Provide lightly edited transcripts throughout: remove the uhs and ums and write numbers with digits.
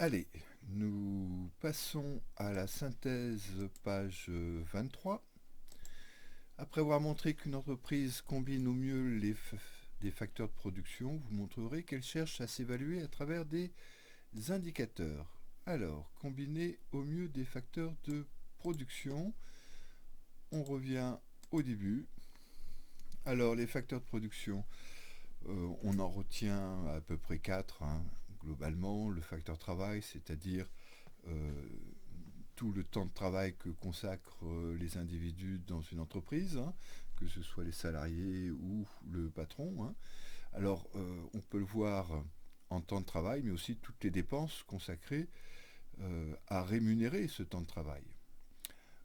Allez, nous passons à la synthèse page 23. Après avoir montré qu'une entreprise combine au mieux des facteurs de production, vous montrerez qu'elle cherche à s'évaluer à travers des indicateurs. Alors, combiner au mieux des facteurs de production, on revient au début. Alors, les facteurs de production, on en retient à peu près 4, globalement. Le facteur travail, c'est-à-dire euh, tout le temps de travail que consacrent les individus dans une entreprise, que ce soit les salariés ou le patron. Alors, on peut le voir en temps de travail, mais aussi toutes les dépenses consacrées à rémunérer ce temps de travail.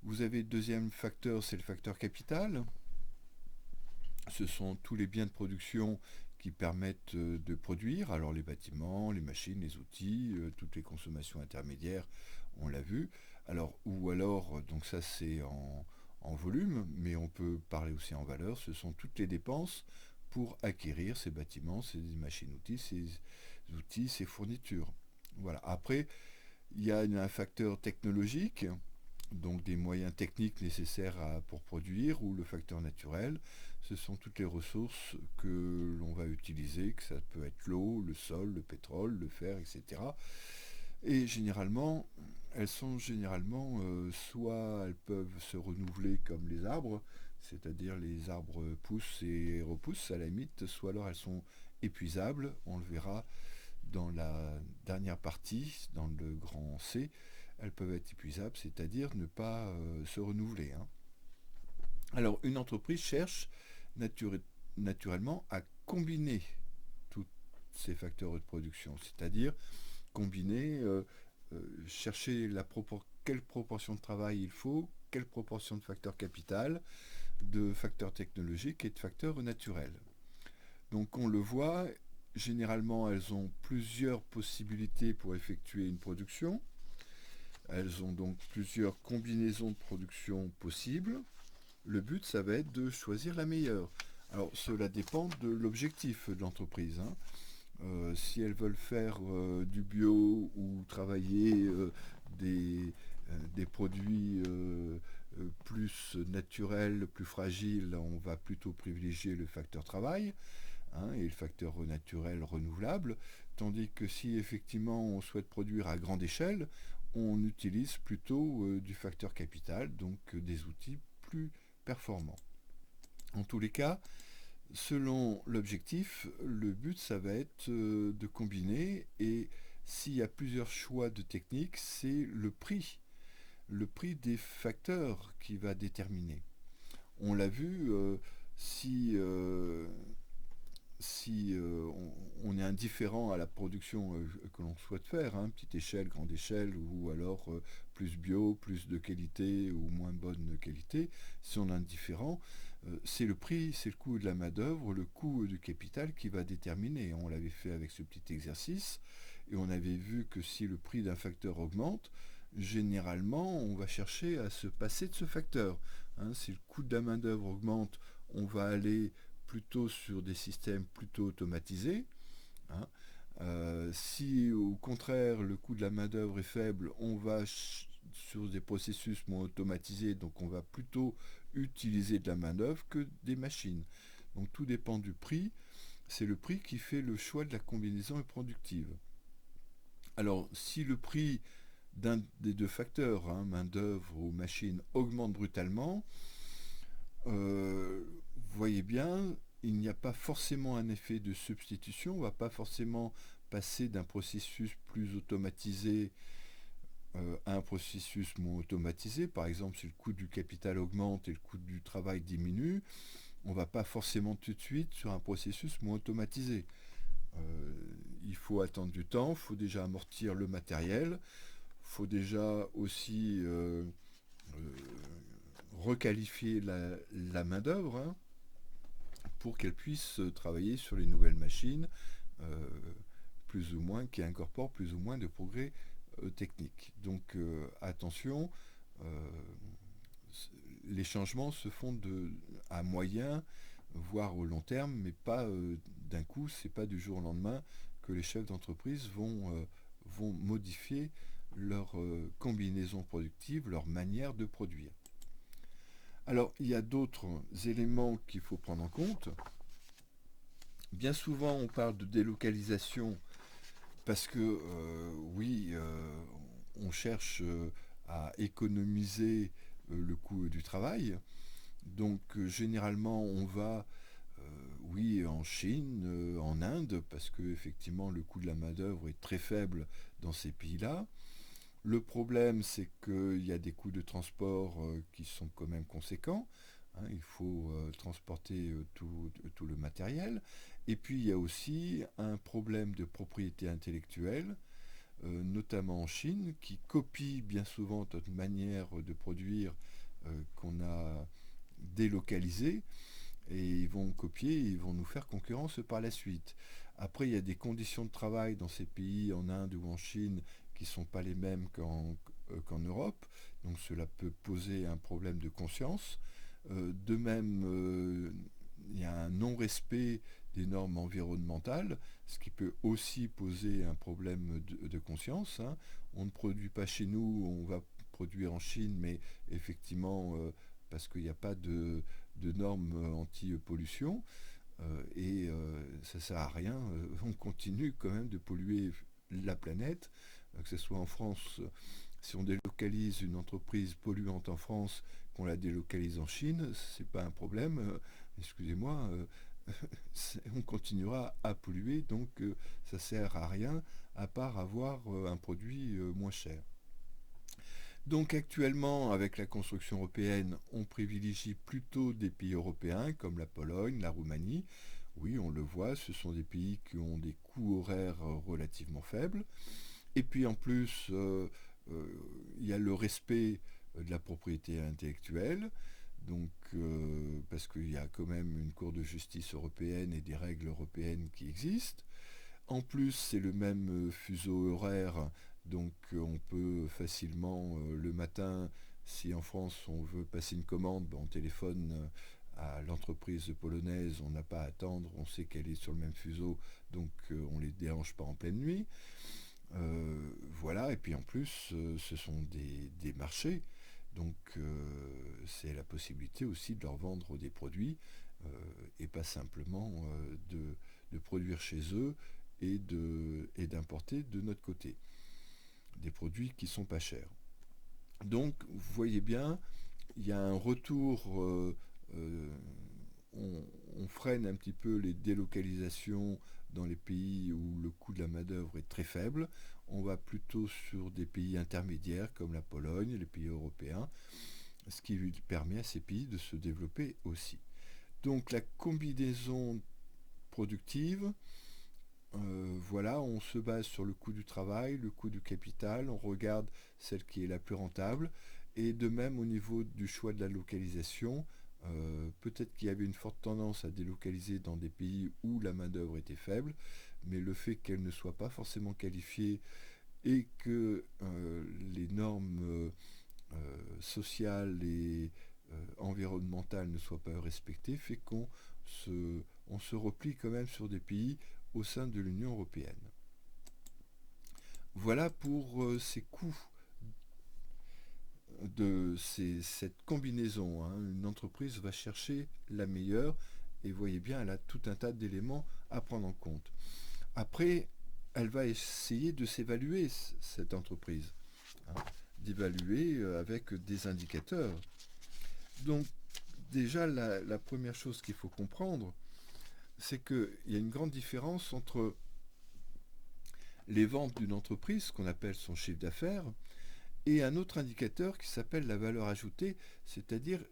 Vous avez le deuxième facteur, c'est le facteur capital. Ce sont tous les biens de production qui permettent de produire, alors les bâtiments, les machines, les outils, toutes les consommations intermédiaires, on l'a vu. Alors, ou alors, donc ça c'est en volume, mais on peut parler aussi en valeur, ce sont toutes les dépenses pour acquérir ces bâtiments, ces machines-outils, ces outils, ces fournitures. Voilà. Après, il y a un facteur technologique, donc des moyens techniques nécessaires pour produire, ou le facteur naturel. Ce sont toutes les ressources que l'on va utiliser, que ça peut être l'eau, le sol, le pétrole, le fer, etc. Et généralement, elles sont généralement, soit elles peuvent se renouveler comme les arbres, c'est-à-dire les arbres poussent et repoussent à la limite, soit alors elles sont épuisables, on le verra dans la dernière partie, dans le grand C, elles peuvent être épuisables, c'est-à-dire ne pas se renouveler. Alors, une entreprise cherche naturellement à combiner tous ces facteurs de production, c'est-à-dire combiner, chercher quelle proportion de travail il faut, quelle proportion de facteurs capital, de facteurs technologiques et de facteurs naturels. Donc on le voit, généralement elles ont plusieurs possibilités pour effectuer une production. Elles ont donc plusieurs combinaisons de production possibles. Le but, ça va être de choisir la meilleure. Alors cela dépend de l'objectif de l'entreprise. Si elles veulent faire du bio ou travailler des produits plus naturels, plus fragiles, on va plutôt privilégier le facteur travail, et le facteur naturel renouvelable, tandis que si effectivement on souhaite produire à grande échelle, on utilise plutôt du facteur capital, donc des outils plus performants. En tous les cas, selon l'objectif, le but, ça va être de combiner, et s'il y a plusieurs choix de techniques, c'est le prix des facteurs qui va déterminer. On l'a vu, si on est indifférent à la production que l'on souhaite faire, petite échelle, grande échelle, ou alors plus bio, plus de qualité ou moins bonne qualité, si on est indifférent, c'est le prix, c'est le coût de la main-d'œuvre, le coût du capital qui va déterminer. On l'avait fait avec ce petit exercice, et on avait vu que si le prix d'un facteur augmente, généralement on va chercher à se passer de ce facteur. Si le coût de la main-d'œuvre augmente, on va aller plutôt sur des systèmes plutôt automatisés. hein. Si au contraire le coût de la main-d'œuvre est faible, on va sur des processus moins automatisés, donc on va plutôt utiliser de la main-d'œuvre que des machines. Donc tout dépend du prix, c'est le prix qui fait le choix de la combinaison productive. Alors si le prix d'un des deux facteurs, main-d'œuvre ou machine, augmente brutalement, vous voyez bien, il n'y a pas forcément un effet de substitution, on ne va pas forcément passer d'un processus plus automatisé à un processus moins automatisé. Par exemple, si le coût du capital augmente et le coût du travail diminue, on ne va pas forcément tout de suite sur un processus moins automatisé. Euh, il faut attendre du temps, il faut déjà amortir le matériel, il faut déjà aussi euh, requalifier la main-d'œuvre, pour qu'elle puisse travailler sur les nouvelles machines, euh, plus ou moins, qui incorporent plus ou moins de progrès techniques. Donc attention, euh, les changements se font à moyen, voire au long terme, mais pas d'un coup, c'est pas du jour au lendemain que les chefs d'entreprise vont modifier leur combinaison productive, leur manière de produire. Alors, il y a d'autres éléments qu'il faut prendre en compte. Bien souvent, on parle de délocalisation parce que, oui, on cherche à économiser le coût du travail. Donc, généralement, on va, oui, en Chine, en Inde, parce que effectivement, le coût de la main-d'œuvre est très faible dans ces pays-là. Le problème, c'est qu'il y a des coûts de transport qui sont quand même conséquents. Hein, il faut transporter tout le matériel. Et puis, il y a aussi un problème de propriété intellectuelle, notamment en Chine, qui copie bien souvent notre manière de produire qu'on a délocalisée. Et ils vont copier, et ils vont nous faire concurrence par la suite. Après, il y a des conditions de travail dans ces pays, en Inde ou en Chine, qui ne sont pas les mêmes qu'en Europe. Donc cela peut poser un problème de conscience. De même, il y a un non-respect des normes environnementales, ce qui peut aussi poser un problème de conscience. Hein. On ne produit pas chez nous, on va produire en Chine, mais effectivement, parce qu'il n'y a pas de normes anti-pollution, et ça ne sert à rien, on continue quand même de polluer la planète, que ce soit en France, si on délocalise une entreprise polluante en France, qu'on la délocalise en Chine, c'est pas un problème, excusez-moi, on continuera à polluer, donc ça sert à rien, à part avoir un produit moins cher. Donc actuellement, avec la construction européenne, on privilégie plutôt des pays européens comme la Pologne, la Roumanie. Oui, on le voit, ce sont des pays qui ont des coûts horaires relativement faibles. Et puis en plus, il y a le respect de la propriété intellectuelle. Donc, parce qu'il y a quand même une Cour de justice européenne et des règles européennes qui existent. En plus, c'est le même fuseau horaire, donc on peut facilement le matin, si en France on veut passer une commande, ben, on téléphone à l'entreprise polonaise, on n'a pas à attendre, on sait qu'elle est sur le même fuseau, donc on ne les dérange pas en pleine nuit. Voilà, et puis en plus, ce sont des marchés, donc c'est la possibilité aussi de leur vendre des produits et pas simplement de produire chez eux et d'importer de notre côté des produits qui sont pas chers. Donc, vous voyez bien, il y a un retour, on freine un petit peu les délocalisations dans les pays où le coût de la main-d'œuvre est très faible. On va plutôt sur des pays intermédiaires comme la Pologne, les pays européens, ce qui permet à ces pays de se développer aussi. Donc la combinaison productive, voilà, on se base sur le coût du travail, le coût du capital, on regarde celle qui est la plus rentable, et de même au niveau du choix de la localisation, peut-être qu'il y avait une forte tendance à délocaliser dans des pays où la main-d'œuvre était faible, mais le fait qu'elle ne soit pas forcément qualifiée et que les normes sociales et environnementales ne soient pas respectées fait on se replie quand même sur des pays au sein de l'Union européenne. Voilà pour ces coûts de cette combinaison. Hein. Une entreprise va chercher la meilleure et voyez bien, elle a tout un tas d'éléments à prendre en compte. Après, elle va essayer de s'évaluer, cette entreprise, hein, d'évaluer avec des indicateurs. Donc, déjà, la première chose qu'il faut comprendre, c'est qu'il y a une grande différence entre les ventes d'une entreprise, ce qu'on appelle son chiffre d'affaires, et un autre indicateur qui s'appelle la valeur ajoutée, c'est-à-dire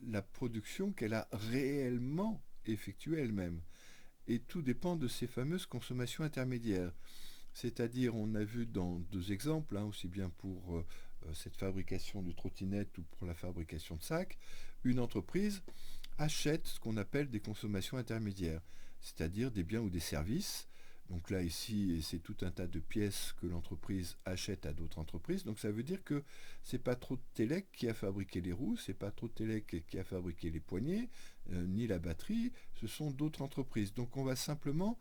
la production qu'elle a réellement effectuée elle-même. Et tout dépend de ces fameuses consommations intermédiaires. C'est-à-dire, on a vu dans deux exemples, hein, aussi bien pour cette fabrication de trottinettes ou pour la fabrication de sacs, une entreprise achète ce qu'on appelle des consommations intermédiaires, c'est-à-dire des biens ou des services. Donc là, ici, c'est tout un tas de pièces que l'entreprise achète à d'autres entreprises. Donc ça veut dire que c'est pas trop Telec qui a fabriqué les roues, c'est pas trop Telec qui a fabriqué les poignées, ni la batterie, ce sont d'autres entreprises. Donc on va simplement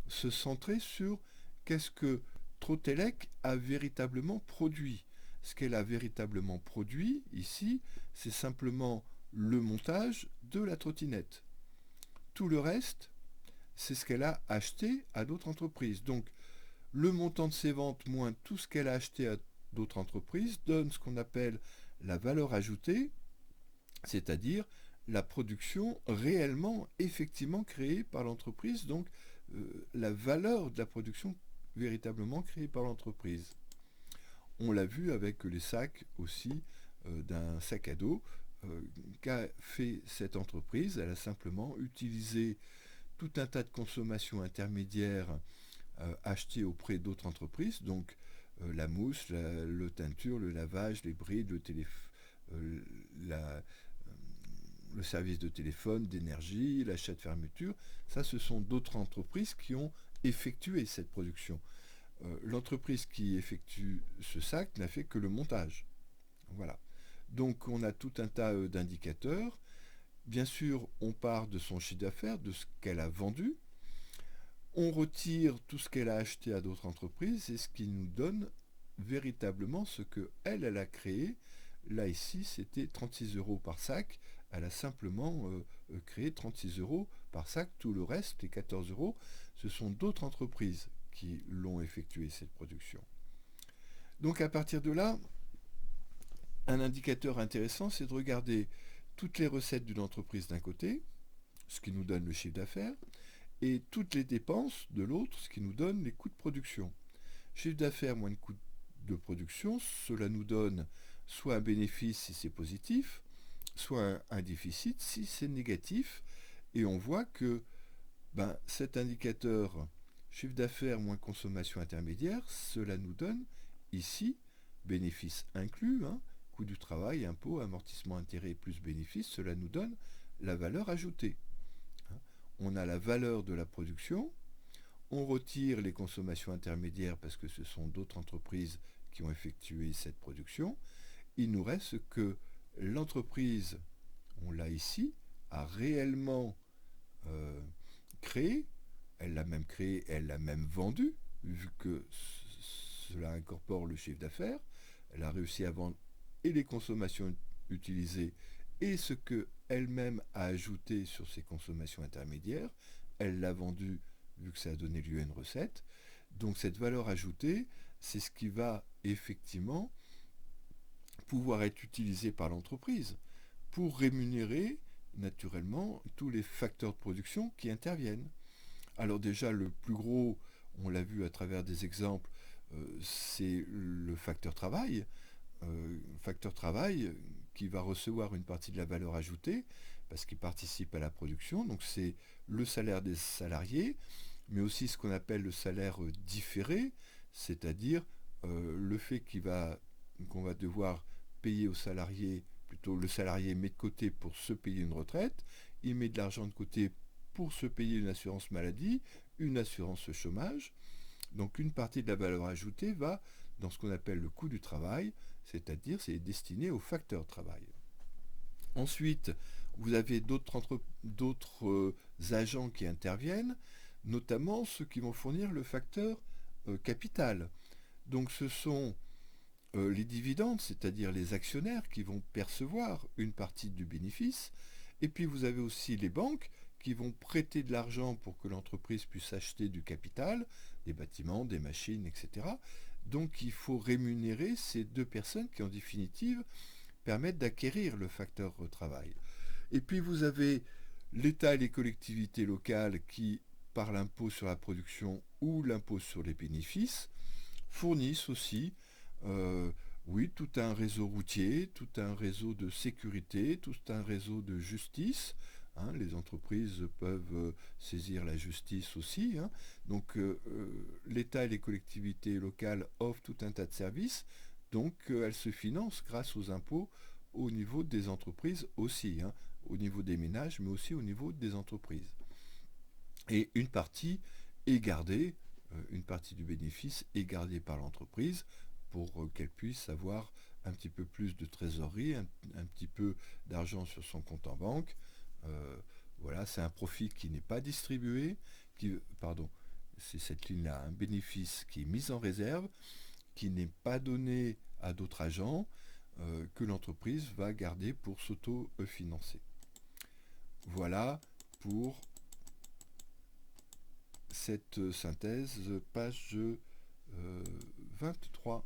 se centrer sur qu'est-ce que Trotelec a véritablement produit. Ce qu'elle a véritablement produit ici, c'est simplement le montage de la trottinette. Tout le reste, c'est ce qu'elle a acheté à d'autres entreprises. Donc, le montant de ses ventes moins tout ce qu'elle a acheté à d'autres entreprises donne ce qu'on appelle la valeur ajoutée, c'est-à-dire la production réellement, effectivement créée par l'entreprise, donc la valeur de la production véritablement créée par l'entreprise. On l'a vu avec les sacs aussi d'un sac à dos qu'a fait cette entreprise. Elle a simplement utilisé tout un tas de consommations intermédiaires achetées auprès d'autres entreprises, donc la mousse, le teinture, le lavage, les brides, le service de téléphone, d'énergie, l'achat de fermeture. Ça, ce sont d'autres entreprises qui ont effectué cette production. L'entreprise qui effectue ce sac n'a fait que le montage. Voilà. Donc on a tout un tas d'indicateurs. Bien sûr, on part de son chiffre d'affaires, de ce qu'elle a vendu. On retire tout ce qu'elle a acheté à d'autres entreprises et ce qui nous donne véritablement ce qu'elle a créé. Là, ici, c'était 36 € par sac. Elle a simplement créé 36 € par sac. Tout le reste, les 14 €, ce sont d'autres entreprises qui l'ont effectué, cette production. Donc à partir de là, un indicateur intéressant, c'est de regarder toutes les recettes d'une entreprise d'un côté, ce qui nous donne le chiffre d'affaires, et toutes les dépenses de l'autre, ce qui nous donne les coûts de production. Chiffre d'affaires moins de coûts de production, cela nous donne soit un bénéfice si c'est positif, soit un déficit si c'est négatif, et on voit que cet indicateur chiffre d'affaires moins consommation intermédiaire, cela nous donne ici, bénéfice inclus, coût du travail, impôt, amortissement, intérêt plus bénéfice, cela nous donne la valeur ajoutée. On a la valeur de la production, on retire les consommations intermédiaires parce que ce sont d'autres entreprises qui ont effectué cette production. Il nous reste que l'entreprise, on l'a ici, a réellement créé, elle l'a même créé, elle l'a même vendu, vu que cela incorpore le chiffre d'affaires. Elle a réussi à vendre et les consommations utilisées et ce qu'elle-même a ajouté sur ses consommations intermédiaires. Elle l'a vendu vu que ça a donné lieu à une recette. Donc cette valeur ajoutée, c'est ce qui va effectivement pouvoir être utilisé par l'entreprise pour rémunérer naturellement tous les facteurs de production qui interviennent. Alors déjà, le plus gros, on l'a vu à travers des exemples, c'est le facteur travail. Facteur travail qui va recevoir une partie de la valeur ajoutée parce qu'il participe à la production. Donc c'est le salaire des salariés, mais aussi ce qu'on appelle le salaire différé, c'est-à-dire le fait qu'on va devoir payer aux salariés, plutôt le salarié met de côté pour se payer une retraite, il met de l'argent de côté pour se payer une assurance maladie, une assurance chômage. Donc une partie de la valeur ajoutée va dans ce qu'on appelle le coût du travail, c'est-à-dire c'est destiné au facteur travail. Ensuite, vous avez d'autres agents qui interviennent, notamment ceux qui vont fournir le facteur capital. Donc ce sont les dividendes, c'est-à-dire les actionnaires qui vont percevoir une partie du bénéfice, et puis vous avez aussi les banques qui vont prêter de l'argent pour que l'entreprise puisse acheter du capital, des bâtiments, des machines, etc. Donc il faut rémunérer ces deux personnes qui en définitive permettent d'acquérir le facteur travail. Et puis vous avez l'État et les collectivités locales qui, par l'impôt sur la production ou l'impôt sur les bénéfices, fournissent aussi tout un réseau routier, tout un réseau de sécurité, tout un réseau de justice. Les entreprises peuvent saisir la justice aussi. Donc l'État et les collectivités locales offrent tout un tas de services. Donc elles se financent grâce aux impôts au niveau des entreprises aussi, au niveau des ménages, mais aussi au niveau des entreprises. Et une partie est gardée, une partie du bénéfice est gardée par l'entreprise pour qu'elle puisse avoir un petit peu plus de trésorerie, un petit peu d'argent sur son compte en banque. Voilà, c'est un profit qui n'est pas distribué, c'est cette ligne-là, un bénéfice qui est mis en réserve, qui n'est pas donné à d'autres agents, que l'entreprise va garder pour s'auto-financer. Voilà pour cette synthèse, page 23.